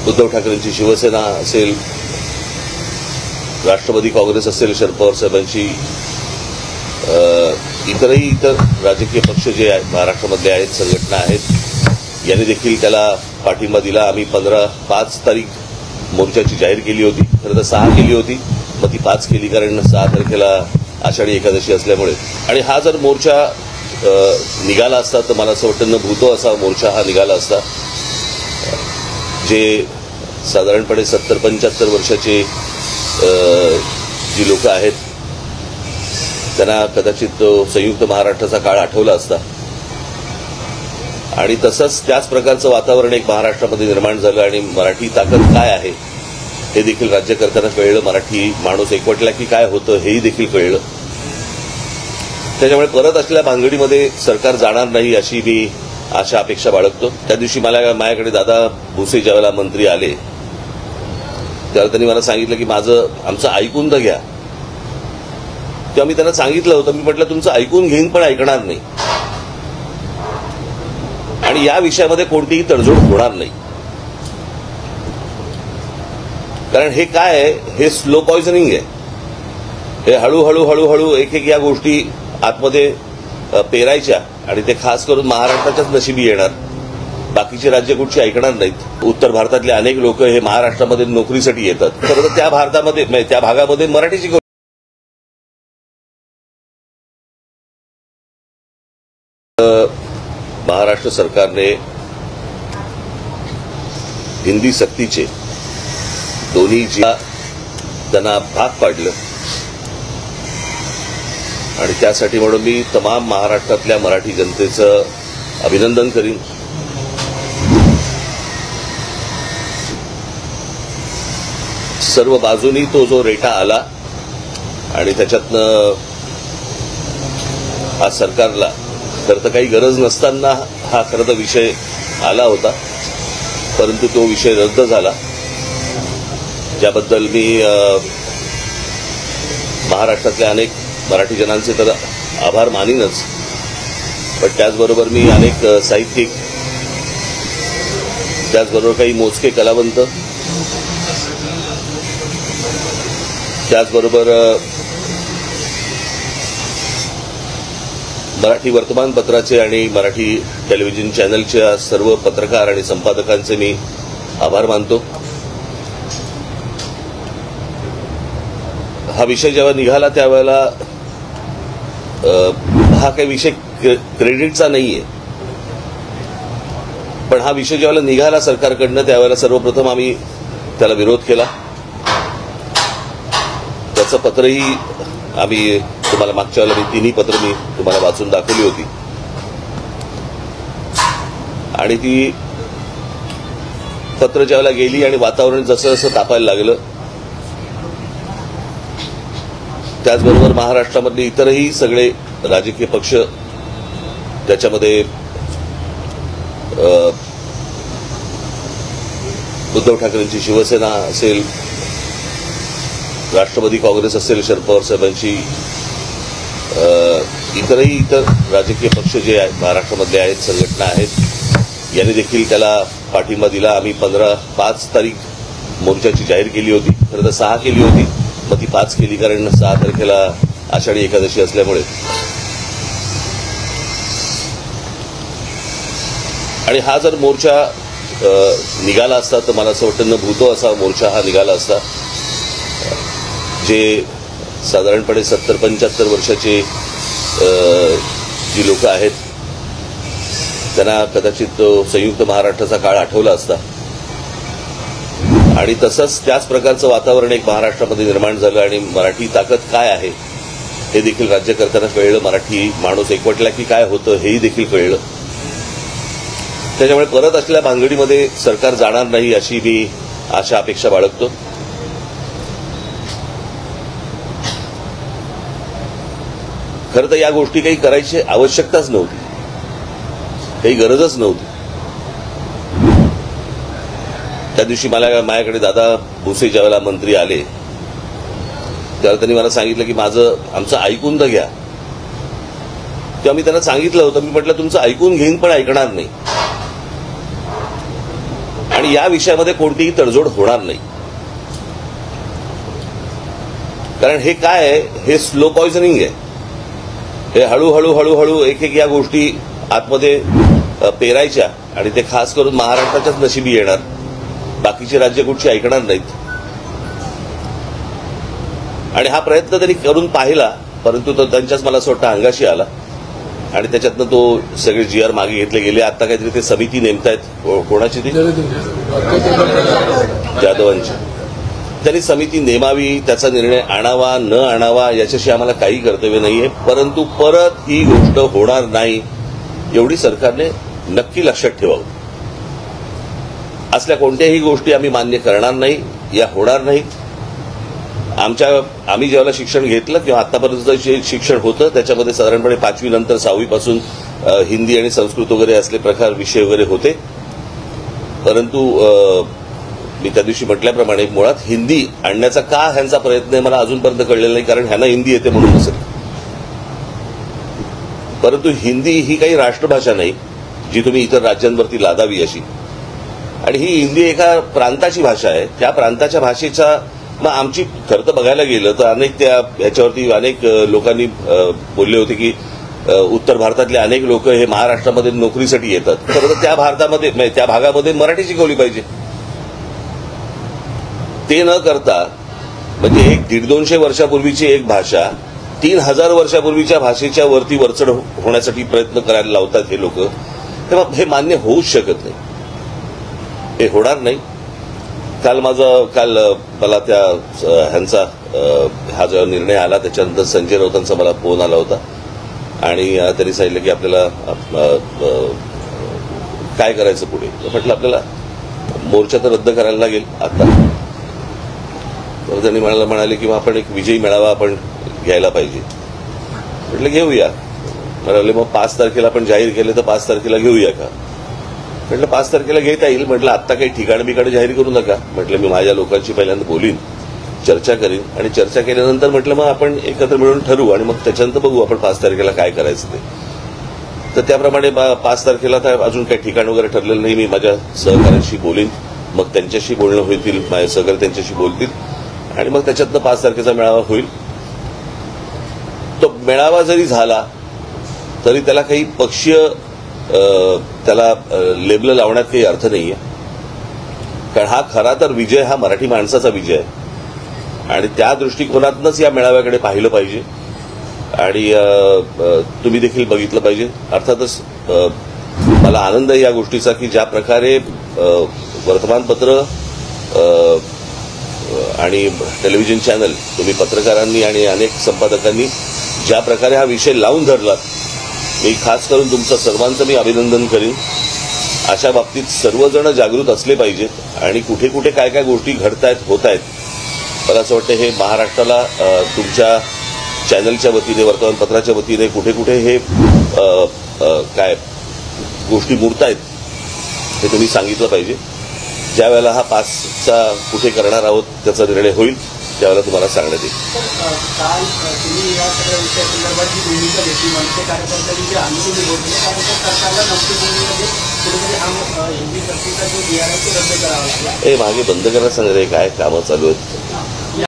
उद्धव ठाकरेंची शिवसेना असेल, राष्ट्रवादी काँग्रेस असेल, शरद पवार साहेबांची इतर राजकीय पक्ष जे महाराष्ट्रामधले आहेत, संघटना आहेत, यांनी देखील त्याला पाठिंबा दिला। आम्ही 5 तारीख मोर्चाची जाहीर केली होती, खरं तर 6 केली होती, मग ती 5 केली कारण 6 तारखेला आषाढी एकादशी असल्यामुळे। आणि हा जर मोर्चा निघाला असता तर मला असं वाटतं न भूतो असा मोर्चा हा निघाला असता। जे साधारणपणे 70-75 वर्षाचे जी लोक आहेत त्यांना कदाचित संयुक्त महाराष्ट्राचा काळ आठवला असता आणि तसंच त्याच प्रकारचं वातावरण एक महाराष्ट्रामध्ये निर्माण झालं आणि मराठी ताकद काय आहे हे देखील राज्यकर्त्यांना कळलं। मराठी माणूस एकवटला की काय होतं हेही देखील कळलं। त्याच्यामुळे परत असलेल्या भानगडीमध्ये सरकार जाणार नाही अशी मी आशा अपेक्षा बाळगतो। त्या दिवशी माझ्याकडे दादा भुसे ज्यावेळेला मंत्री आले त्यावेळेला त्यांनी मला सांगितलं की आमचं ऐकून तर घ्या। तेव्हा मी त्यांना सांगितलं होतं, मी म्हटलं तुमचं ऐकून घेईन पण ऐकणार नाही आणि या विषयामध्ये कोणतीही तडजोड होणार नाही। कारण हे काय आहे, हे स्लो पॉइझनिंग आहे। हे हळूहळू एक या गोष्टी आतमध्ये पेरायच्या आणि ते खास करून महाराष्ट्राच्याच नशिबी येणार, बाकीची राज्य कुठची ऐकणार नाहीत। उत्तर भारतातले अनेक लोक हे महाराष्ट्रामध्ये नोकरीसाठी येतात, खरं तर त्या भागामध्ये मराठी शिकवली। महाराष्ट्र सरकारने हिंदी सक्तीचे दोन्ही त्यांना भाग पाडलं आणि त्यासाठी म्हणून मी तमाम महाराष्ट्रातल्या मराठी जनतेचं अभिनंदन करीन। सर्व बाजूनी तो जो रेटा आला आणि त्याच्यातनं हा सरकारला खरं तर काही गरज नसताना हा खरं तर विषय आला होता, परंतु तो विषय रद्द झाला, ज्याबद्दल मी महाराष्ट्रातल्या अनेक मराठी जनांचे तर आभार मानीनच, पण त्याचबरोबर मी अनेक साहित्यिक, त्याचबरोबर काही मोजके कलावंत, त्याचबरोबर मराठी वर्तमानपत्राचे आणि मराठी टेलिव्हिजन चॅनलच्या सर्व पत्रकार आणि संपादकांचे मी आभार मानतो। हा विषय जेव्हा निघाला त्यावेळेला हा काही विषय क्रेडिटचा नाहीये, पण हा विषय ज्यावेळेला निघाला सरकारकडनं त्यावेळेला सर्वप्रथम आम्ही त्याला विरोध केला। त्याचं पत्रही आम्ही तुम्हाला मागच्या वेळेला तिन्ही पत्र मी तुम्हाला वाचून दाखवली होती आणि ती पत्र ज्यावेळेला गेली आणि वातावरण जसं जसं तापायला लागलं, त्याचबरोबर महाराष्ट्रामधले इतरही सगळे राजकीय पक्ष त्याच्यामध्ये उद्धव ठाकरेंची शिवसेना असेल, राष्ट्रवादी काँग्रेस असेल, शरद पवार साहेबांची इतर राजकीय पक्ष जे महाराष्ट्रामधले आहेत, संघटना आहेत, यांनी देखील त्याला पाठिंबा दिला। आम्ही 5 तारीख मोर्चाची जाहीर केली होती, खरं तर 6 केली होती, मग ती 5 केली कारण 6 तारखेला आषाढी एकादशी असल्यामुळे। आणि हा जर मोर्चा निघाला असता तर मला असं वाटतं न भूतो असा मोर्चा हा निघाला असता। जे साधारणपणे 70-75 वर्षाचे जी लोक आहेत त्यांना कदाचित संयुक्त महाराष्ट्राचा काळ आठवला असता आणि तसंच त्याच प्रकारचं वातावरण एक महाराष्ट्रामध्ये निर्माण झालं आणि मराठी ताकद काय आहे हे देखील राज्यकर्त्यांना कळलं। मराठी माणूस एकवटला की काय होतं हेही देखील कळलं। त्याच्यामुळे परत असलेल्या भानगडीमध्ये सरकार जाणार नाही अशी मी आशा अपेक्षा बाळगतो। खरं तर या गोष्टी काही करायची आवश्यकताच नव्हती, काही गरजच नव्हती। त्या दिवशी माझ्याकडे दादा भुसे ज्यावेळेला मंत्री आले त्यावेळेला त्यांनी मला सांगितलं की आमचं ऐकून तर घ्या। तेव्हा मी त्यांना सांगितलं होतं, मी म्हटलं तुमचं ऐकून घेईन पण ऐकणार नाही आणि या विषयामध्ये कोणतीही तडजोड होणार नाही. कारण हे काय आहे, हे स्लो पॉइझनिंग आहे. हे हळूहळू एक एक या गोष्टी आतमध्ये पेरायच्या आणि ते खास करून महाराष्ट्राच्याच नशिबी येणार. बाकीची राज्य कुठची ऐकणार नाहीत. आणि हा प्रयत्न त्यांनी करून पाहिला, परंतु तो त्यांच्याच मला असं वाटतं अंगाशी आला आणि त्याच्यातनं तो सगळे GR मागे घेतले गेले. आता काहीतरी ते समिती नेमतायत, कोणाची ती जाधवांची. त्यांनी समिती नेमावी, त्याचा निर्णय आणावा न आणावा याच्याशी आम्हाला काही कर्तव्य नाहीये, परंतु परत ही गोष्ट होणार नाही एवढी सरकारने नक्की लक्षात ठेवावं. असल्या कोणत्याही गोष्टी आम्ही मान्य करणार नाही, या होणार नाहीत. आम्ही जेव्हा शिक्षण घेतलं किंवा आतापर्यंत जे शिक्षण होतं त्याच्यामध्ये साधारणपणे 5वी नंतर 6वी पासून हिंदी आणि संस्कृत वगैरे असले प्रकार विषय वगैरे होते. परंतु मी त्या दिवशी म्हटल्याप्रमाणे मुळात हिंदी आणण्याचा का ह्यांचा प्रयत्न आहे मला अजूनपर्यंत कळलेला नाही, कारण ह्यांना हिंदी येते म्हणून नसेल. परंतु हिंदी ही काही राष्ट्रभाषा नाही जी तुम्ही इतर राज्यांवरती लादावी अशी. आणि ही हिंदी एका प्रांताची भाषा आहे. त्या प्रांताच्या भाषेचा मग आमची खरं तर बघायला गेलं तर अनेक ह्याच्यावरती अनेक लोकांनी बोलले होते की उत्तर भारतातले अनेक लोक हे महाराष्ट्रामध्ये नोकरीसाठी येतात. खरं तर त्या भागामध्ये मराठी शिकवली पाहिजे. ते न करता म्हणजे 100-150 वर्षापूर्वीची एक भाषा 3000 वर्षापूर्वीच्या भाषेच्या वरती वरचढ होण्यासाठी प्रयत्न करायला लावतात हे लोक. तेव्हा हे मान्य होऊच शकत नाही, हे होणार नाही. काल मला त्या ह्यांचा हा जो निर्णय आला त्याच्यानंतर संजय राऊतांचा मला फोन आला होता आणि त्यांनी सांगितलं की आपल्याला काय करायचं पुढे. म्हटलं आपल्याला मोर्चा तर रद्द करायला लागेल आता. तर त्यांनी म्हणाले की आपण एक विजयी मेळावा आपण घ्यायला पाहिजे. म्हटलं घेऊया. म्हणाले मग 5 तारखेला आपण जाहीर केले तर 5 तारखेला घेऊया का. म्हटलं 5 तारखेला घेता येईल. म्हटलं आत्ता काही ठिकाण जाहीर करू नका. म्हटलं मी माझ्या लोकांशी पहिल्यांदा बोलीन, चर्चा करीन आणि चर्चा केल्यानंतर म्हटलं मग आपण एकत्र मिळून ठरवू आणि मग त्याच्यानंतर बघू आपण 5 तारखेला काय करायचं ते. तर त्याप्रमाणे 5 तारखेला तर अजून काही ठिकाण वगैरे ठरलेलं नाही. मी माझ्या सहकाऱ्यांशी बोलीन, मग त्यांच्याशी बोलणं होईल, माझे सहकारी त्यांच्याशी बोलतील आणि मग त्याच्यातनं 5 तारखेचा मेळावा होईल. तो मेळावा जरी झाला तरी त्याला काही पक्षीय त्याला लेबल लावण्यात काही अर्थ नाहीये. कारण हा खरा तर विजय हा मराठी माणसाचा विजय आहे आणि त्या दृष्टिकोनातूनच या मेळाव्याकडे पाहिलं पाहिजे आणि तुम्ही देखील बघितलं पाहिजे. अर्थातच मला आनंद आहे या गोष्टीचा की ज्या प्रकारे वर्तमानपत्र आणि टेलिव्हिजन चॅनल तुम्ही पत्रकारांनी आणि अनेक संपादकांनी ज्या प्रकारे हा विषय लावून धरला, मी खास करून तुमचं सर्वांचं मी अभिनंदन करीन. अशा बाबतीत सर्वजण जागृत असले पाहिजेत आणि कुठे कुठे काय काय गोष्टी घडतायत होत आहेत. मला असं वाटतं हे महाराष्ट्राला तुमच्या चॅनलच्या वतीने वर्तमानपत्राच्या वतीने कुठे कुठे हे काय गोष्टी मुरतायत हे तुम्ही सांगितलं पाहिजे. ज्या वेळेला हा 5चा कुठे करणार आहोत त्याचा निर्णय होईल त्यावेळेला तुम्हाला सांगण्यात येईल. काल तुम्ही या सगळ्या विषयासंदर्भात जी भूमिका घेतली मनसे कार्यकर्त्यांनी जे आंदोलन बोलले त्यानंतर सरकारला नक्की भूमिका कुठेतरी हा हिंदी सक्तीचा जो GR आहे तो रद्द करावा लागला. हे मागे बंद करायला सांगत काय कामं चालू आहेत.